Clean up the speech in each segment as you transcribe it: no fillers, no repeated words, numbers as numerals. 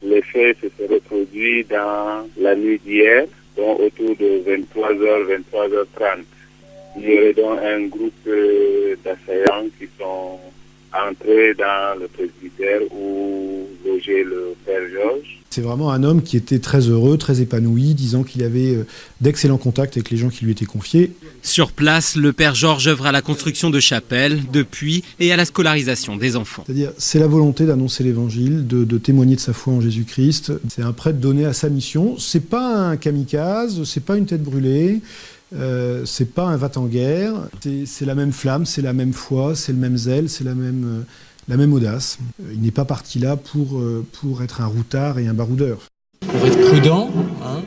Les faits se sont reproduits dans la nuit d'hier, donc autour de 23h, 23h30. Il y aurait donc un groupe d'assaillants qui sont entrés dans le presbytère où logeait le Père Georges. C'est vraiment un homme qui était très heureux, très épanoui, disant qu'il avait d'excellents contacts avec les gens qui lui étaient confiés. Sur place, le Père Georges œuvre à la construction de chapelles, de puits et à la scolarisation des enfants. C'est-à-dire, c'est la volonté d'annoncer l'évangile, de témoigner de sa foi en Jésus-Christ. C'est un prêtre donné à sa mission. C'est pas un kamikaze, c'est pas une tête brûlée. C'est pas un va-t-en-guerre, c'est la même flamme, c'est la même foi, c'est le même zèle, c'est la même audace. Il n'est pas parti là pour être un routard et un baroudeur. On va être prudent, hein.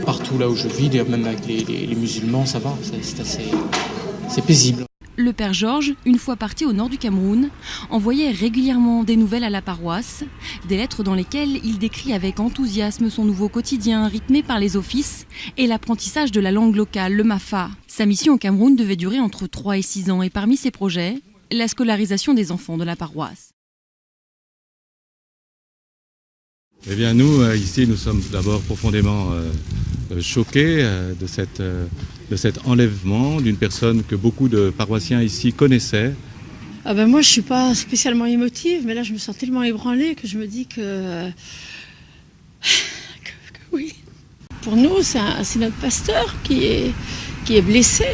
Partout là où je vis, même avec les musulmans, ça va, c'est paisible. Le Père Georges, une fois parti au nord du Cameroun, envoyait régulièrement des nouvelles à la paroisse, des lettres dans lesquelles il décrit avec enthousiasme son nouveau quotidien rythmé par les offices et l'apprentissage de la langue locale, le Mafa. Sa mission au Cameroun devait durer entre 3 et 6 ans et parmi ses projets, la scolarisation des enfants de la paroisse. Eh bien nous, ici, nous sommes d'abord profondément choqués de cet enlèvement d'une personne que beaucoup de paroissiens ici connaissaient. Moi, je ne suis pas spécialement émotive, mais là, je me sens tellement ébranlée que je me dis que oui. Pour nous, c'est notre pasteur qui est blessé.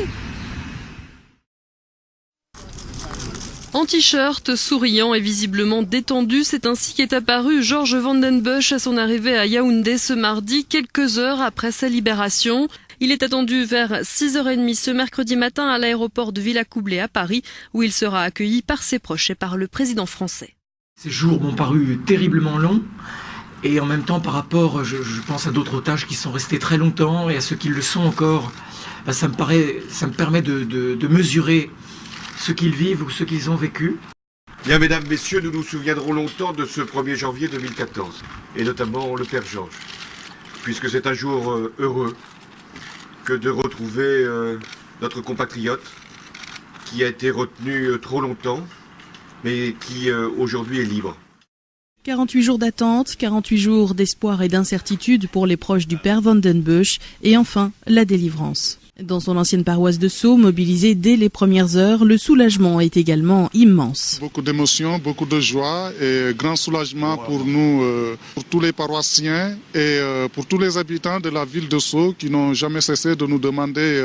En t-shirt, souriant et visiblement détendu, c'est ainsi qu'est apparu Georges Vandenbusch à son arrivée à Yaoundé ce mardi, quelques heures après sa libération. Il est attendu vers 6h30 ce mercredi matin à l'aéroport de Villacoublay à Paris, où il sera accueilli par ses proches et par le président français. Ces jours m'ont paru terriblement longs, et en même temps par rapport, je pense à d'autres otages qui sont restés très longtemps, et à ceux qui le sont encore, ça me permet de mesurer ce qu'ils vivent ou ce qu'ils ont vécu. Bien, mesdames, messieurs, nous nous souviendrons longtemps de ce 1er janvier 2014, et notamment le Père Georges, puisque c'est un jour heureux que de retrouver notre compatriote qui a été retenu trop longtemps, mais qui aujourd'hui est libre. 48 jours d'attente, 48 jours d'espoir et d'incertitude pour les proches du Père Vandenbusch, et enfin la délivrance. Dans son ancienne paroisse de Sceaux, mobilisée dès les premières heures, le soulagement est également immense. Beaucoup d'émotions, beaucoup de joie et grand soulagement pour nous, pour tous les paroissiens et pour tous les habitants de la ville de Sceaux qui n'ont jamais cessé de nous demander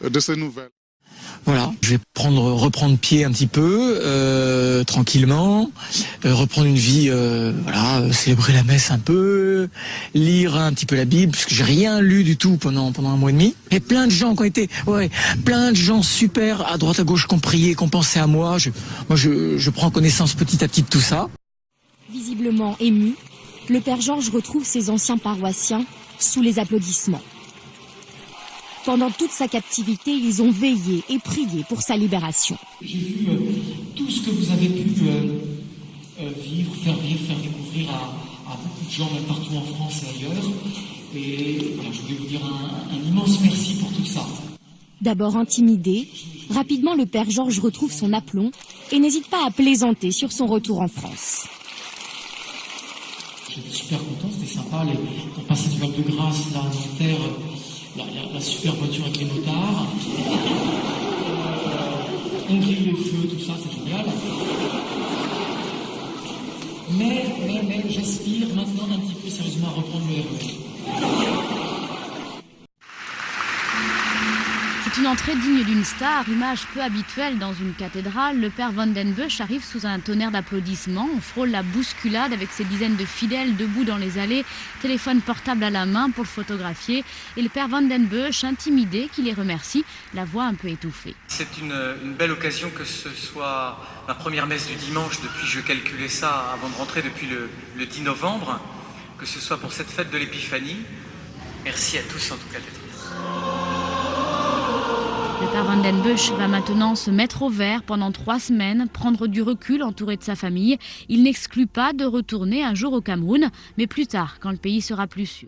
de ces nouvelles. Voilà, je vais reprendre pied un petit peu, tranquillement, reprendre une vie, célébrer la messe un peu, lire un petit peu la Bible, puisque j'ai rien lu du tout pendant un mois et demi. Et plein de gens qui ont été, plein de gens super à droite à gauche qui ont prié, qui ont pensé à moi. Je prends connaissance petit à petit de tout ça. Visiblement ému, le Père Georges retrouve ses anciens paroissiens sous les applaudissements. Pendant toute sa captivité, ils ont veillé et prié pour sa libération. J'ai vu tout ce que vous avez pu vivre, faire découvrir à beaucoup de gens, même partout en France et ailleurs. Et voilà, je voulais vous dire un immense merci pour tout ça. D'abord intimidé, rapidement le Père Georges retrouve son aplomb et n'hésite pas à plaisanter sur son retour en France. J'étais super content, c'était sympa. On passait du Val-de-Grâce, là, à Nanterre. La super voiture avec les motards, on grille les feux, tout ça, c'est génial. Mais j'aspire maintenant un petit peu sérieusement à reprendre le RER. C'est une entrée digne d'une star, image peu habituelle dans une cathédrale. Le Père Vandenbusch arrive sous un tonnerre d'applaudissements. On frôle la bousculade avec ses dizaines de fidèles debout dans les allées, téléphone portable à la main pour le photographier. Et le Père Vandenbusch, intimidé, qui les remercie, la voix un peu étouffée. C'est une belle occasion que ce soit ma première messe du dimanche depuis, je calculais ça avant de rentrer depuis le 10 novembre, que ce soit pour cette fête de l'Épiphanie. Merci à tous en tout cas d'être là. Le Père Vandenbusch va maintenant se mettre au vert pendant 3 semaines, prendre du recul entouré de sa famille. Il n'exclut pas de retourner un jour au Cameroun, mais plus tard, quand le pays sera plus sûr.